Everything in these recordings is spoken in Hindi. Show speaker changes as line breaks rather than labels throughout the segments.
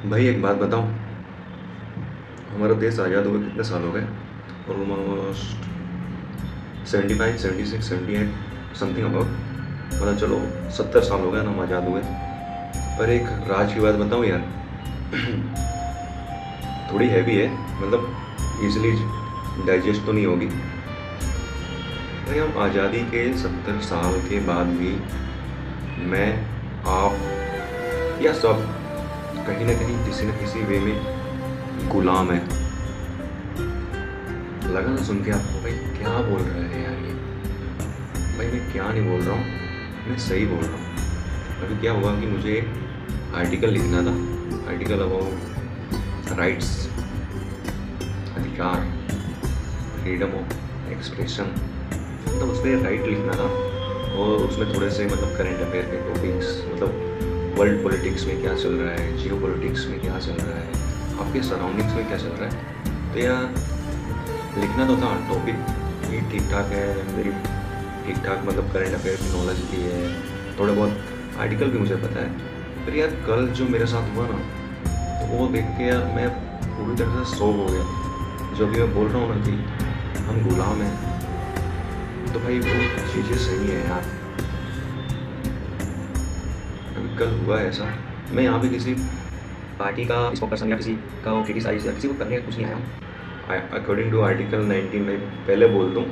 भाई एक बात बताऊं, हमारा देश आज़ाद हुए कितने साल हो गए? ऑलमोस्ट 75, 76, 78 समथिंग अबाउट, मतलब चलो 70 साल हो गए ना हम आज़ाद हुए। पर एक राज की बात बताऊं यार, थोड़ी हैवी है, मतलब इजीली डाइजेस्ट तो नहीं होगी। भाई हम आज़ादी के 70 साल के बाद भी मैं, आप या सब कहीं ना कहीं किसी न किसी वे में गुलाम है। लगा ना सुन के आपको, भाई क्या बोल रहा है यार ये? भाई मैं क्या नहीं बोल रहा हूँ, मैं सही बोल रहा हूँ। अभी क्या हुआ कि मुझे एक आर्टिकल लिखना था, आर्टिकल अबाउट राइट्स, अधिकार, फ्रीडम ऑफ एक्सप्रेशन, मतलब उस पर राइट लिखना था। और उसमें थोड़े से मतलब करंट अफेयर के टॉपिक्स, मतलब वर्ल्ड पॉलिटिक्स में क्या चल रहा है, जियो पॉलिटिक्स में क्या चल रहा है, आपके सराउंडिंग्स में क्या चल रहा है। तो यार लिखना तो था, टॉपिक भी ठीक ठाक है, मेरी ठीक ठाक मतलब करंट अफेयर की नॉलेज भी है, थोड़े बहुत आर्टिकल भी मुझे पता है। पर यार कल जो मेरे साथ हुआ ना, तो वो देख के यार मैं पूरी तरह से शॉक हो गया। जो भी मैं बोल रहा हूँ ना कि हम गुलाम हैं, तो भाई वो चीज़ें सही है यार। अभी कल हुआ ऐसा, मैं यहाँ पे किसी पार्टी का स्पोकपर्सन या किसी का वो क्रिटिसाइज या किसी को करने कुछ नहीं आया हूँ। अकॉर्डिंग टू आर्टिकल 19 में पहले बोल दूँ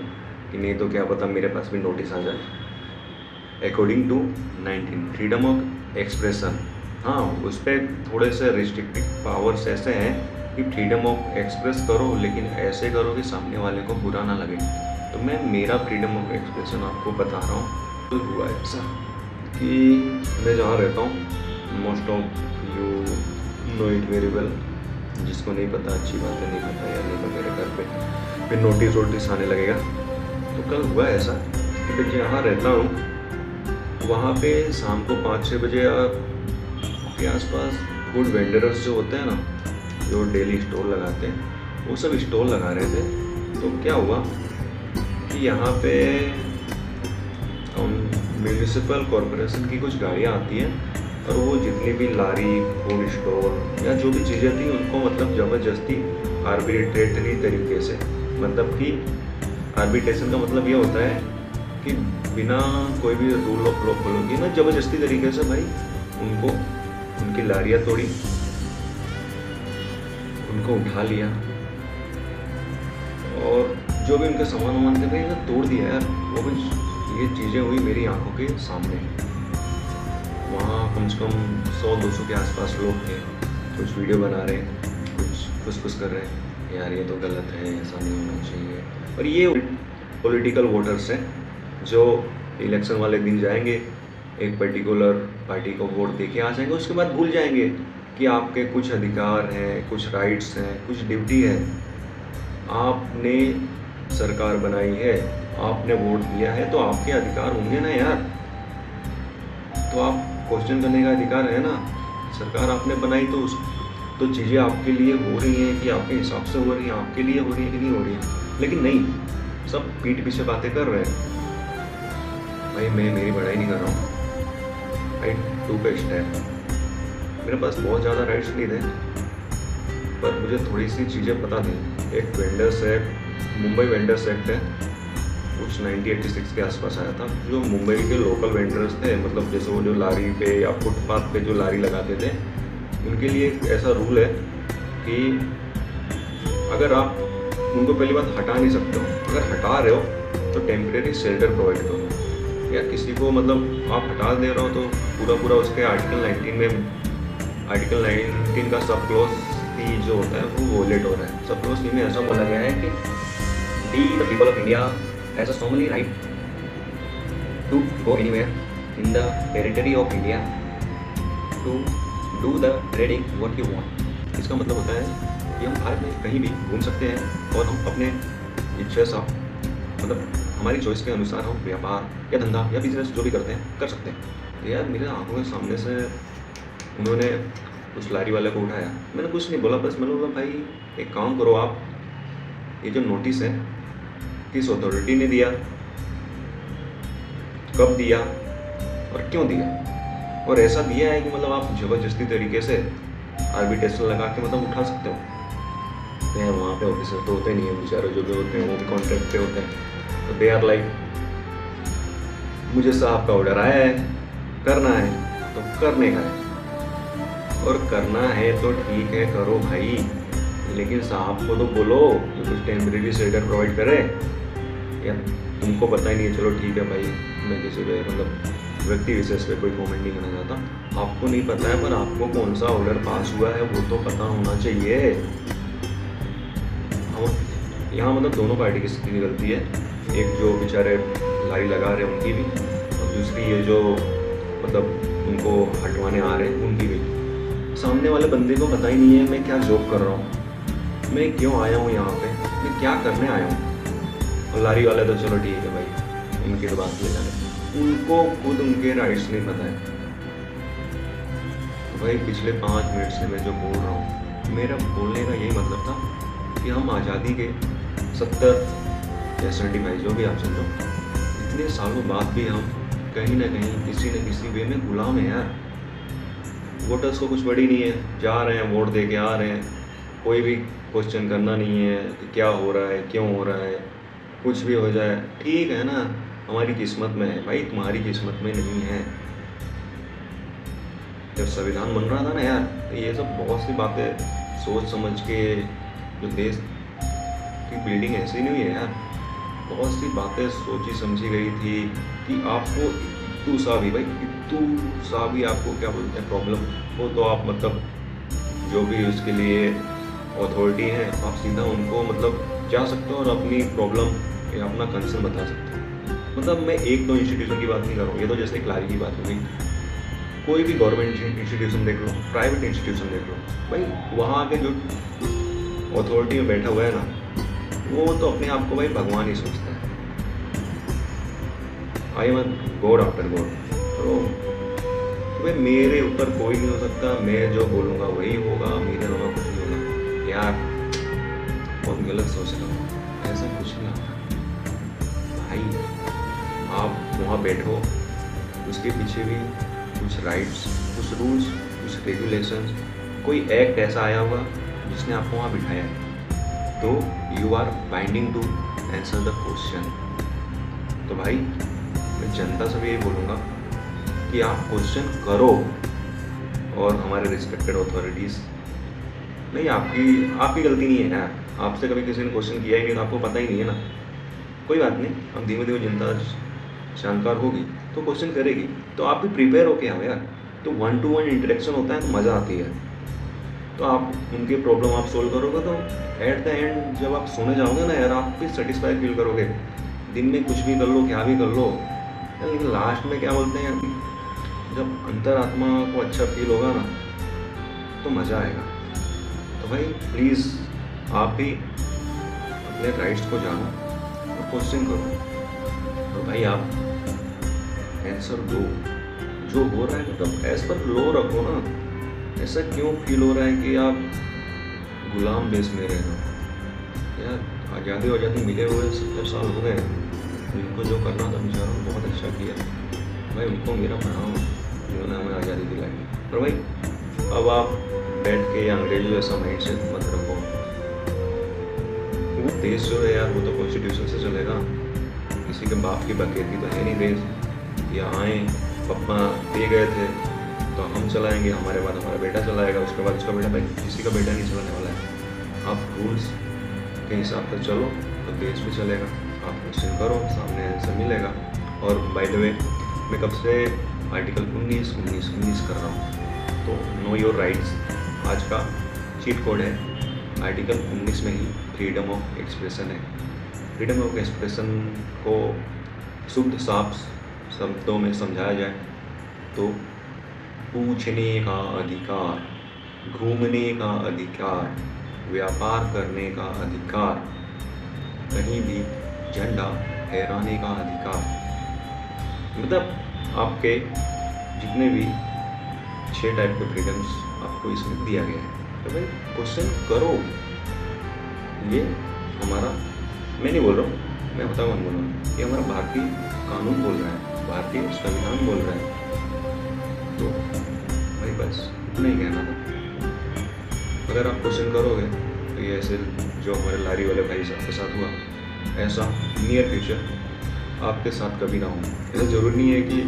कि नहीं तो क्या पता मेरे पास भी नोटिस आ जाए। According to 19 freedom of expression, हाँ उस पर थोड़े से रिस्ट्रिक्टिव पावर्स ऐसे हैं कि फ्रीडम ऑफ एक्सप्रेस करो, लेकिन ऐसे करो कि सामने वाले को बुरा ना लगे। तो मैं मेरा फ्रीडम ऑफ एक्सप्रेशन आपको बता रहा हूँ। तो हुआ ऐसा कि मैं जहाँ रहता हूँ, most of you know it very well, जिसको नहीं पता अच्छी बात है, नहीं पता यार, नहीं तो मेरे घर पे फिर नोटिस वोटिस आने लगेगा। तो कल हुआ ऐसा कि मैं जहाँ रहता हूँ वहाँ पे शाम को 5-6 बजे के आसपास फूड वेंडर्स जो होते हैं ना, जो डेली स्टॉल लगाते हैं, वो सब स्टॉल लगा रहे थे। तो क्या हुआ कि यहाँ पे म्यूनिसिपल कॉरपोरेशन की कुछ गाड़ियाँ आती हैं, और वो जितनी भी लारी, फूड स्टॉल या जो भी चीज़ें थी उनको मतलब ज़बरदस्ती आर्बिट्रेटरी तरीके से, मतलब कि आर्बिट्रेशन का मतलब ये होता है कि बिना कोई भी रूल ऑफ लॉ फॉलो किए ना, ज़बरदस्ती तरीके से भाई उनको उनकी लारियाँ तोड़ी, उनको उठा लिया, और जो भी उनके सामान वामान थे भाई ना तोड़ दिया यार। वो भी ये चीज़ें हुई मेरी आंखों के सामने। वहाँ कम से कम 100-200 के आसपास लोग थे, कुछ वीडियो बना रहे हैं, कुछ खुश कर रहे हैं यार ये तो गलत है, ऐसा नहीं होना चाहिए। और ये पॉलिटिकल वोटर्स हैं जो इलेक्शन वाले दिन जाएंगे, एक पर्टिकुलर पार्टी को वोट दे के आ जाएंगे, उसके बाद भूल जाएंगे कि आपके कुछ अधिकार हैं, कुछ राइट्स हैं, कुछ ड्यूटी है। आपने सरकार बनाई है, आपने वोट दिया है, तो आपके अधिकार होंगे ना यार। तो आप क्वेश्चन करने का अधिकार है ना। सरकार आपने बनाई तो तो चीज़ें आपके लिए हो रही हैं कि आपके हिसाब से हो रही हैं, आपके लिए हो रही है कि नहीं हो रही है। लेकिन नहीं, सब पीठ पीछे बातें कर रहे हैं। भाई मैं मेरी बड़ाई नहीं कर रहा हूँ, आई टू का स्टेप, मेरे पास बहुत ज़्यादा राइट्स नहीं थे, पर मुझे थोड़ी सी चीज़ें पता थी। एक vendors act, Mumbai vendors act है, कुछ 1986 के आसपास आया था। जो मुंबई के लोकल वेंडर्स थे, मतलब जैसे वो जो लारी पे या फुटपाथ पे जो लारी लगाते थे, उनके लिए एक ऐसा रूल है कि अगर आप उनको पहली बात हटा नहीं सकते हो, अगर हटा रहे हो तो टेम्परेरी शेल्टर प्रोवाइड करो। या किसी को मतलब आप हटा दे रहे हो तो पूरा उसके आर्टिकल 19 में, आर्टिकल 19 का सब क्लॉज सी जो होता है वो वोलेट हो रहा है। सब क्लॉज सी में ऐसा बोला गया है कि the the people of India has a सोमली right to go anywhere in the territory of India to do the trading what you want. इसका मतलब होता है कि हम भारत में कहीं भी घूम सकते हैं और हम अपने इच्छा से, मतलब हमारी चॉइस के अनुसार हम व्यापार या धंधा या बिजनेस जो भी करते हैं कर सकते हैं। तो यार मेरे आंखों के सामने से उन्होंने उस लारी वाले को उठाया, मैंने कुछ नहीं बोला, बस मैंने बोला भाई एक काम करो, आप ये जो नोटिस है किस अथॉरिटी ने दिया, कब दिया और क्यों दिया, और ऐसा दिया है कि मतलब आप ज़बरदस्ती तरीके से आर्बिट्रेशन लगा के मतलब उठा सकते हो। तो यार वहाँ पे ऑफिसर तो होते नहीं है बेचारे, जो भी होते हैं वो भी कॉन्ट्रैक्ट पे होते हैं। तो दे आर लाइक, मुझे साहब का ऑर्डर आया है, करना है तो करने का है, और करना है तो ठीक है करो भाई, लेकिन साहब को तो बोलो कि कुछ टेम्परेरी शेल्टर प्रोवाइड करे। या तुमको पता ही नहीं है, चलो ठीक है भाई, मैं किसी पे मतलब व्यक्ति विशेष पे कोई कमेंट नहीं करना चाहता। आपको नहीं पता है पर आपको कौन सा ऑर्डर पास हुआ है वो तो पता होना चाहिए। हम यहाँ मतलब दोनों पार्टी की गलती है, एक जो बेचारे लारी लगा रहे हैं उनकी भी, और दूसरी ये जो मतलब उनको हटवाने आ रहे हैं उनकी भी। सामने वाले बंदे को पता ही नहीं है मैं क्या जॉब कर रहा हूँ, मैं क्यों आया हूँ यहाँ पे, मैं क्या करने आया हूँ। और लारी वाले तो चलो ठीक है भाई, उनकी तो बात ले जाए, उनको खुद उनके राइट्स नहीं पता है। तो भाई पिछले 5 मिनट से मैं जो बोल रहा हूँ, मेरा बोलने का यही मतलब था कि हम आज़ादी के 70 या 75 जो भी आप समझो, इतने सालों बाद भी हम कहीं ना कहीं किसी न किसी वे में गुलाम है यार। वोटर्स को कुछ बड़ी नहीं है, जा रहे हैं वोट दे के आ रहे हैं, कोई भी क्वेश्चन करना नहीं है कि क्या हो रहा है क्यों हो रहा है, कुछ भी हो जाए ठीक है ना, हमारी किस्मत में है भाई, तुम्हारी किस्मत में नहीं है। जब संविधान बन रहा था ना यार, तो ये सब बहुत सी बातें सोच समझ के, जो देश की बिल्डिंग ऐसी नहीं हुई है यार, बहुत सी बातें सोची समझी गई थी कि आपको इतू सा भी भाई, इतू सा भी आपको क्या बोलते हैं प्रॉब्लम हो, तो आप मतलब जो भी उसके लिए अथॉरिटी है आप सीधा उनको मतलब जा सकते हो और अपनी प्रॉब्लम या अपना कंसर्न बता सकते हो। मतलब मैं एक दो इंस्टीट्यूशन की बात नहीं कर रहा हूँ, ये तो जैसे क्लारी की बात हो गई, कोई भी गवर्नमेंट इंस्टीट्यूशन देख लो, प्राइवेट इंस्टीट्यूशन देख लो भाई, वहाँ के जो अथॉरिटी में बैठा हुआ है ना, वो तो अपने आप को भाई भगवान ही सोचता है। I am God after God. तो भाई मेरे ऊपर कोई नहीं हो सकता, मैं जो बोलूँगा वही होगा, मेरे अलावा कुछ नहीं होगा। यार बहुत गलत सोच रहा हूँ, ऐसा कुछ नहीं होता भाई। आप वहाँ बैठो, उसके पीछे भी कुछ राइट्स, कुछ रूल्स, कुछ रेगुलेशंस, कोई एक्ट ऐसा आया होगा जिसने आपको वहाँ बिठाया है, तो you are binding to answer the question. तो भाई मैं जनता से भी यही बोलूँगा कि आप क्वेश्चन करो, और हमारे रिस्पेक्टेड अथॉरिटीज़, नहीं आपकी गलती नहीं है यार, आपसे कभी किसी ने क्वेश्चन किया ही नहीं तो आपको पता ही नहीं है ना, कोई बात नहीं, अब धीमे धीमे जनता जानकार होगी तो क्वेश्चन करेगी, तो आप भी प्रिपेयर होके आओ यार। तो 1-to-1 इंटरेक्शन होता है तो मज़ा आती है, तो आप उनकी प्रॉब्लम आप सोल्व करोगे, तो एट द एंड जब आप सोने जाओगे ना यार, आप भी सेटिस्फाई फील करोगे। दिन में कुछ भी कर लो, क्या भी कर लो, लेकिन लास्ट में क्या बोलते हैं, जब अंतरात्मा को अच्छा फील होगा ना तो मज़ा आएगा। तो भाई प्लीज़ आप भी अपने राइट्स को जानो और क्वेश्चन करो, तो भाई आप आंसर दो। जो हो रहा है मतलब एज पर लो रखो ना, ऐसा क्यों फील हो रहा है कि आप गुलाम देश में रह रहे हो यार। आज़ादी मिले हुए 70 साल हो गए, उनको जो करना था बेचारों ने बहुत अच्छा किया भाई, उनको मेरा प्रणाम जिन्होंने हमें आज़ादी दिलाई। पर भाई अब आप बैठ के अंग्रेजों जैसा माइंड सेट मत रखो, वो देश जो है यार वो तो कॉन्स्टिट्यूशन से चलेगा, किसी के बाप की बकेती तो है नहीं देश। या आए पापा दे गए थे तो हम चलाएंगे, हमारे बाद हमारा बेटा चलाएगा, उसके बाद उसका बेटा, भाई किसी का बेटा नहीं चलाने वाला है। आप रूल्स के हिसाब से चलो तो देश भी चलेगा, आप क्वेश्चन करो, सामने आंसर मिलेगा। और बाय द वे मैं कब से आर्टिकल 19 कर रहा हूँ, तो नो योर राइट्स आज का चीट कोड है। आर्टिकल 19 में ही फ्रीडम ऑफ एक्सप्रेशन है। फ्रीडम ऑफ एक्सप्रेशन को शुद्ध साफ शब्दों में समझाया जाए तो पूछने का अधिकार, घूमने का अधिकार, व्यापार करने का अधिकार, कहीं भी झंडा फहराने का अधिकार। मतलब आपके जितने भी 6 टाइप के फ्रीडम्स आपको इसमें दिया गया है, तो भाई क्वेश्चन करो। ये हमारा, मैं नहीं बोल रहा हूँ, मैं बताऊँ बोल रहा हूँ, ये हमारा भारतीय कानून बोल रहा है, भारतीय संविधान बोल रहा है। तो भाई बस इतना ही कहना था। अगर आप क्वेश्चन करोगे तो ये ऐसे जो हमारे लारी वाले भाई साहब के साथ हुआ, ऐसा नियर फ्यूचर आपके साथ कभी ना हो। ऐसा ज़रूरी नहीं है कि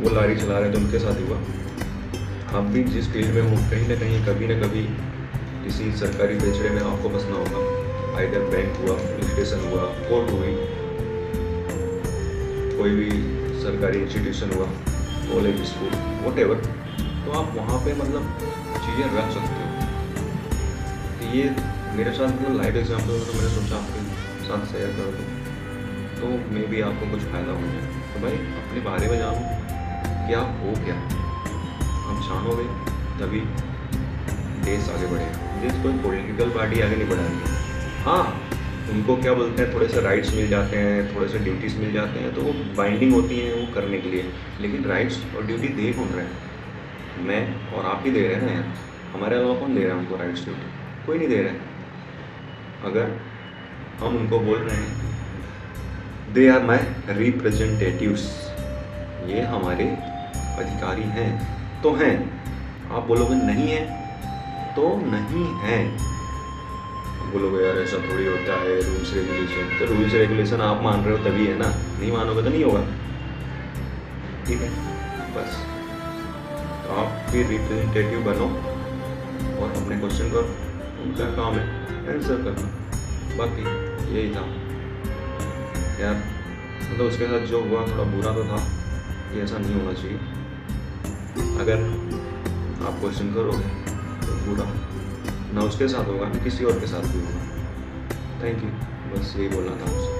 वो लारी चला रहे हैं तो उनके साथ ही हुआ। आप भी जिस फील्ड में हो कहीं ना कभी किसी सरकारी पेचड़े में आपको फंसना होगा। आइदर बैंक हुआ, पुलिस स्टेशन हुआ, कोर्ट हुई, कोई भी सरकारी इंस्टीट्यूशन हुआ, कॉलेज, स्कूल, वॉटेवर, तो आप वहाँ पे मतलब चीज़ें रख सकते हो। तो ये मेरे साथ मतलब लाइव एग्जाम्पल तो मैंने सोचा आपके साथ शेयर कर दूँ, तो मे भी आपको कुछ फ़ायदा हो जाए। तो भाई अपने बारे में जानो कि आप हो क्या, आप जानोगे तभी देश आगे बढ़ेगा। देश कोई पॉलिटिकल पार्टी आगे नहीं बढ़ा रही है। हाँ, उनको क्या बोलते हैं, थोड़े से राइट्स मिल जाते हैं, थोड़े से ड्यूटीज़ मिल जाते हैं, तो वो बाइंडिंग होती हैं वो करने के लिए। लेकिन राइट्स और ड्यूटी दे कौन रहे हैं? मैं और आप ही दे रहे हैं ना यार। हमारे अलावा कौन दे रहा है उनको राइट्स ड्यूटी? कोई नहीं दे रहा है। अगर हम उनको बोल रहे हैं दे आर माई रिप्रेजेंटेटिव्स, ये हमारे अधिकारी हैं तो हैं। आप बोलोगे नहीं है तो नहीं है। बोलोगे यार ऐसा थोड़ी होता है, रूल्स रेगुलेशन। तो रूल्स रेगुलेशन आप मान रहे हो तभी है ना, नहीं मानोगे तो नहीं होगा। ठीक है, बस तो आप भी रिप्रेजेंटेटिव बनो और अपने क्वेश्चन को, उनका काम है आंसर करना। बाकी यही था यार, मतलब उसके साथ जो हुआ थोड़ा बुरा तो था, ये ऐसा नहीं होना चाहिए। अगर आप क्वेश्चन करोगे तो बुरा ना उसके साथ होगा ना किसी और के साथ भी होगा। थैंक यू, बस यही बोलना था मुझसे।